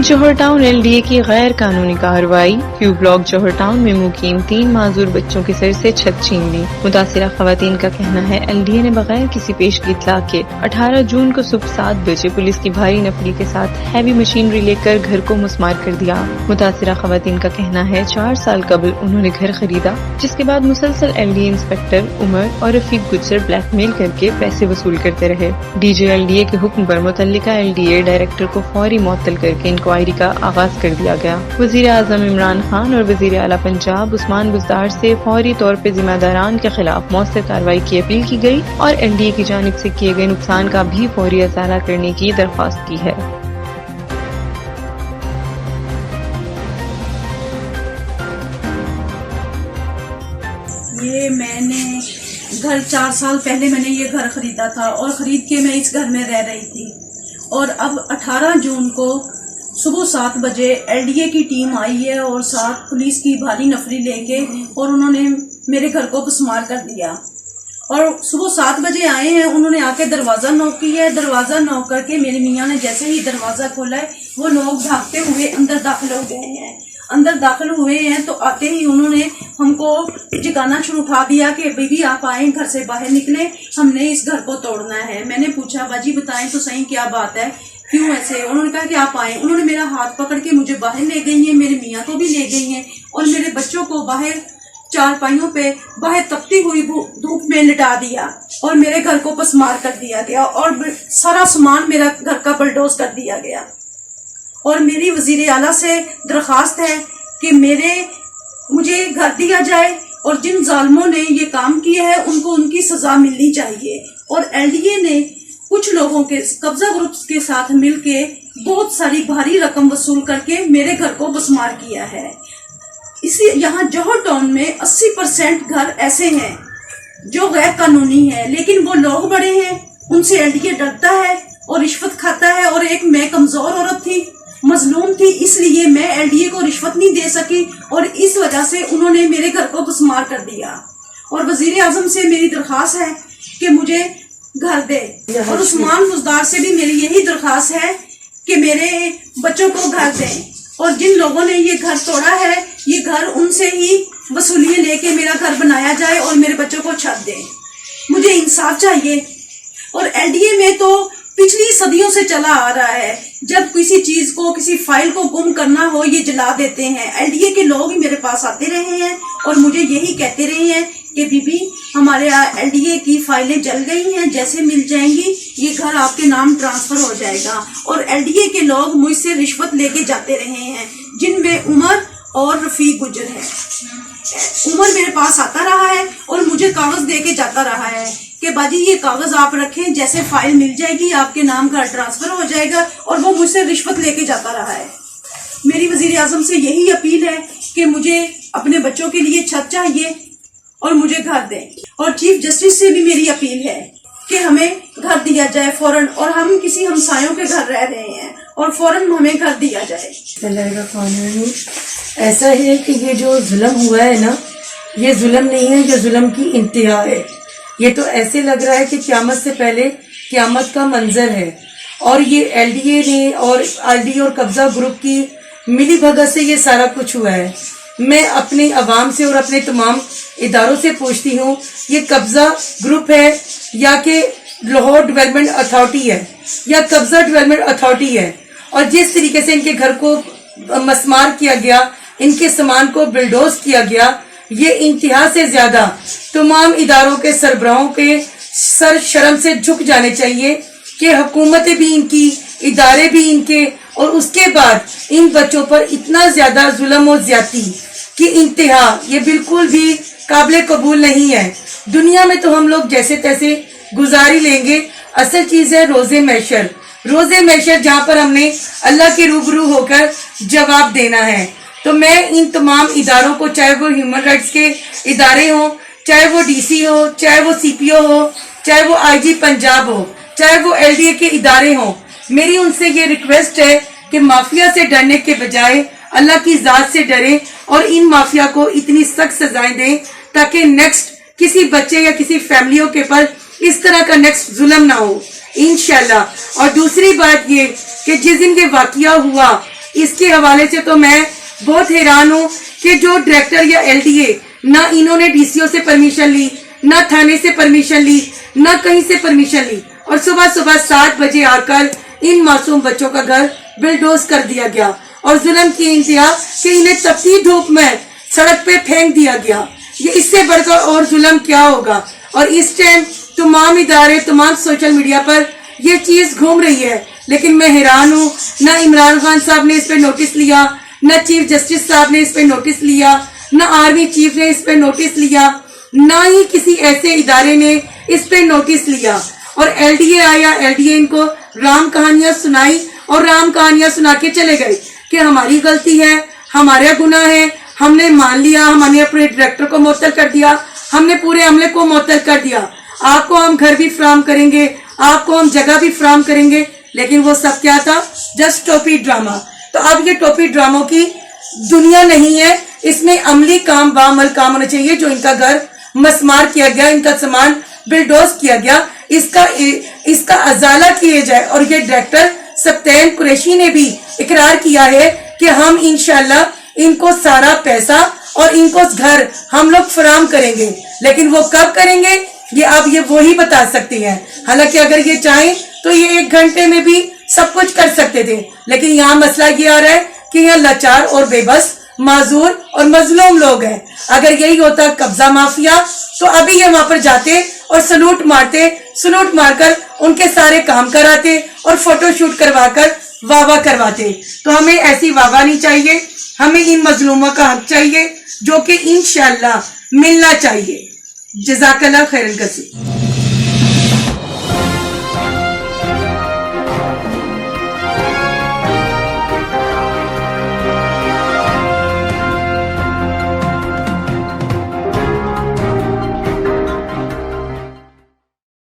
جوہر town LDA کی غیر قانونی کارروائی، کیو بلاک جوہر ٹاؤن میں مقیم 3 معذور بچوں کے سر سے چھت چھین لی۔ متاثرہ خواتین کا کہنا ہے LDA نے بغیر کسی پیشگی اطلاع کے 18 جون کو صبح 7 بجے پولیس کی بھاری نفری کے ساتھ ہیوی مشینری لے کر گھر کو مسمار کر دیا۔ متاثرہ خواتین کا کہنا ہے 4 سال قبل انہوں نے گھر خریدا، جس کے بعد مسلسل LDA انسپکٹر عمر اور رفیق گجر بلیک میل کر کے پیسے وصول کرتے رہے۔ DG LDA کے حکم پر متعلقہ LDA ڈائریکٹر کو فوری معطل کر کے انکوائری کا آغاز کر دیا گیا۔ وزیر اعظم عمران خان اور وزیر اعلیٰ پنجاب عثمان بزدار سے فوری طور پہ ذمہ داران کے خلاف مؤثر کارروائی کی اپیل کی گئی اور LDA کی جانب سے کیے گئے نقصان کا بھی فوری ازالہ کرنے کی درخواست کی ہے۔ یہ میں نے گھر 4 سال پہلے میں نے یہ گھر خریدا تھا اور خرید کے میں اس گھر میں رہ رہی تھی، اور اب 18 جون کو صبح 7 بجے LDA کی ٹیم آئی ہے اور ساتھ پولیس کی بھاری نفری لے کے، اور انہوں نے میرے گھر کو بسمار کر دیا۔ اور صبح 7 بجے آئے ہیں، انہوں نے آ کے دروازہ نوک کیا ہے۔ دروازہ نوک کر کے میرے میاں نے جیسے ہی دروازہ کھولا ہے، وہ لوگ بھاگتے ہوئے اندر داخل ہو گئے ہیں۔ اندر داخل ہوئے ہیں تو آتے ہی انہوں نے ہم کو جگانا شروع اٹھا دیا کہ بیوی آپ آئیں، گھر سے باہر نکلیں، ہم نے اس گھر کو توڑنا ہے۔ میں نے پوچھا باجی بتائیں تو صحیح کیا بات ہے، کیوں ایسے؟ انہوں نے کہا کہ آپ آئیں۔ انہوں نے میرا ہاتھ پکڑ کے مجھے باہر لے گئی ہیں، میرے میاں کو بھی لے گئی ہیں، اور میرے بچوں کو باہر چارپائیوں پہ باہر تپتی ہوئی دھوپ میں لٹا دیا، اور میرے گھر کو پسمار کر دیا گیا، اور سارا سامان میرا گھر کا بلڈوز کر دیا گیا۔ اور میری وزیر اعلیٰ سے درخواست ہے کہ مجھے گھر دیا جائے، اور جن ظالموں نے یہ کام کیا ہے ان کو ان کی سزا ملنی چاہیے۔ اور LDA نے کچھ لوگوں کے قبضہ گروپ کے ساتھ مل کے بہت ساری بھاری رقم وصول کر کے میرے گھر کو بسمار کیا ہے۔ یہاں جوہر ٹاؤن میں 80% گھر ایسے ہیں جو غیر قانونی ہیں، لیکن وہ لوگ بڑے ہیں، ان سے LDA ڈرتا ہے اور رشوت کھاتا ہے۔ اور ایک میں کمزور عورت تھی، مظلوم تھی، اس لیے میں LDA کو رشوت نہیں دے سکی، اور اس وجہ سے انہوں نے میرے گھر کو بسمار کر دیا۔ اور وزیر اعظم سے میری درخواست ہے کہ مجھے گھر دے، اور عثمان بزدار سے بھی میری یہی درخواست ہے کہ میرے بچوں کو گھر دیں، اور جن لوگوں نے یہ گھر توڑا ہے یہ گھر ان سے ہی وصولیاں لے کے میرا گھر بنایا جائے اور میرے بچوں کو چھت دیں۔ مجھے انصاف چاہیے۔ اور LDA میں تو پچھلی صدیوں سے چلا آ رہا ہے، جب کسی چیز کو، کسی فائل کو گم کرنا ہو یہ جلا دیتے ہیں۔ LDA کے لوگ ہی میرے پاس آتے رہے ہیں اور مجھے یہی کہتے رہے ہیں کہ بی بی ہمارے LDA کی فائلیں جل گئی ہیں، جیسے مل جائیں گی یہ گھر آپ کے نام ٹرانسفر ہو جائے گا۔ اور LDA کے لوگ مجھ سے رشوت لے کے جاتے رہے ہیں، جن میں عمر اور رفیق گجر ہے۔ عمر میرے پاس آتا رہا ہے اور مجھے کاغذ دے کے جاتا رہا ہے کہ باجی یہ کاغذ آپ رکھیں، جیسے فائل مل جائے گی آپ کے نام گھر ٹرانسفر ہو جائے گا، اور وہ مجھ سے رشوت لے کے جاتا رہا ہے۔ میری وزیر اعظم سے یہی اپیل ہے کہ مجھے اپنے بچوں کے لیے چھت چاہیے اور مجھے گھر دیں، اور چیف جسٹس سے بھی میری اپیل ہے کہ ہمیں گھر دیا جائے فوراً، اور ہم کسی ہمسایوں کے گھر رہ رہے ہیں اور فوراً ہمیں گھر دیا جائے۔ ایسا ہے کہ یہ جو ظلم ہوا ہے نا، یہ ظلم نہیں ہے، یہ ظلم کی انتہا ہے۔ یہ تو ایسے لگ رہا ہے کہ قیامت سے پہلے قیامت کا منظر ہے، اور یہ LDA نے اور LDA اور قبضہ گروپ کی ملی بھگت سے یہ سارا کچھ ہوا ہے۔ میں اپنے عوام سے اور اپنے تمام اداروں سے پوچھتی ہوں، یہ قبضہ گروپ ہے یا کہ لاہور ڈیولپمنٹ اتھارٹی ہے یا قبضہ ڈیولپمنٹ اتھارٹی ہے؟ اور جس طریقے سے ان کے گھر کو مسمار کیا گیا، ان کے سامان کو بلڈوز کیا گیا، یہ انتہا سے زیادہ تمام اداروں کے سربراہوں کے سر شرم سے جھک جانے چاہیے کہ حکومتیں بھی ان کی، ادارے بھی ان کے، اور اس کے بعد ان بچوں پر اتنا زیادہ ظلم و زیادتی کی انتہا، یہ بالکل بھی قابل قبول نہیں ہے۔ دنیا میں تو ہم لوگ جیسے تیسے گزاری لیں گے، اصل چیز ہے روز محشر۔ روز محشر جہاں پر ہم نے اللہ کے روبرو ہو کر جواب دینا ہے۔ تو میں ان تمام اداروں کو، چاہے وہ ہیومن رائٹس کے ادارے ہوں، چاہے وہ DC ہو، چاہے وہ CPO ہو، چاہے وہ IG پنجاب ہو، چاہے وہ LDA کے ادارے ہوں، میری ان سے یہ ریکویسٹ ہے کہ مافیا سے ڈرنے کے بجائے اللہ کی ذات سے ڈریں، اور ان مافیا کو اتنی سخت سزائیں دیں تاکہ نیکسٹ کسی بچے یا کسی فیملیوں کے پر اس طرح کا نیکسٹ ظلم نہ ہو انشاءاللہ۔ اور دوسری بات یہ کہ جس دن یہ واقعہ ہوا اس کے حوالے سے تو میں بہت حیران ہوں کہ جو ڈائریکٹر یا LDA نہ انہوں نے DCO سے پرمیشن لی، نہ تھانے سے پرمیشن لی، نہ کہیں سے پرمیشن لی، اور صبح 7 بجے آ کر ان معصوم بچوں کا گھر بلڈوز کر دیا گیا، اور ظلم کی انتہا کہ انہیں تپتی دھوپ میں سڑک پہ پھینک دیا گیا۔ یہ اس سے بڑھ کر اور ظلم کیا ہوگا؟ اور اس ٹائم تمام ادارے، تمام سوشل میڈیا پر یہ چیز گھوم رہی ہے، لیکن میں حیران ہوں، نہ عمران خان صاحب نے اس پہ نوٹس لیا، نہ چیف جسٹس صاحب نے اس پہ نوٹس لیا، نہ آرمی چیف نے اس پہ نوٹس لیا، نہ ہی کسی ایسے ادارے نے اس پہ نوٹس لیا۔ اور LDA آیا، LDA ان کو رام کہانیاں سنائی، اور رام کہانیاں سنا کے چلے گئے کہ ہماری غلطی ہے، ہمارا گناہ ہے، ہم نے مان لیا، ہم نے اپنے ڈائریکٹر کو معطل کر دیا، ہم نے پورے عملے کو معطل کر دیا، آپ کو ہم گھر بھی فراہم کریں گے، آپ کو ہم جگہ بھی فراہم کریں گے۔ لیکن وہ سب کیا تھا؟ جسٹ ٹوپی ڈرامہ۔ تو اب یہ ٹوپی ڈراموں کی دنیا نہیں ہے، اس میں عملی کام، بعمل کام ہونا چاہیے۔ جو ان کا گھر مسمار کیا گیا، ان کا سامان بلڈوز کیا گیا، اس کا ازالہ کیا جائے۔ اور یہ ڈائریکٹر سبطین قریشی نے بھی اقرار کیا ہے کہ ہم انشاءاللہ ان کو سارا پیسہ اور ان کو گھر ہم لوگ فراہم کریں گے، لیکن وہ کب کریں گے یہ اب یہ وہی بتا سکتی ہیں۔ حالانکہ اگر یہ چاہیں تو یہ 1 گھنٹے میں بھی سب کچھ کر سکتے تھے، لیکن یہاں مسئلہ یہ آ رہا ہے کہ یہاں لاچار اور بے بس، معذور اور مظلوم لوگ ہیں۔ اگر یہی ہوتا قبضہ مافیا تو ابھی یہ وہاں پر جاتے اور سلوٹ مارتے، سلوٹ مار کر ان کے سارے کام کراتے اور فوٹو شوٹ کروا کر واہ واہ کرواتے۔ تو ہمیں ایسی واہ واہ نہیں چاہیے، ہمیں ان مظلوموں کا حق چاہیے جو کہ انشاءاللہ ملنا چاہیے۔ جزاک اللہ خیرن کثیر۔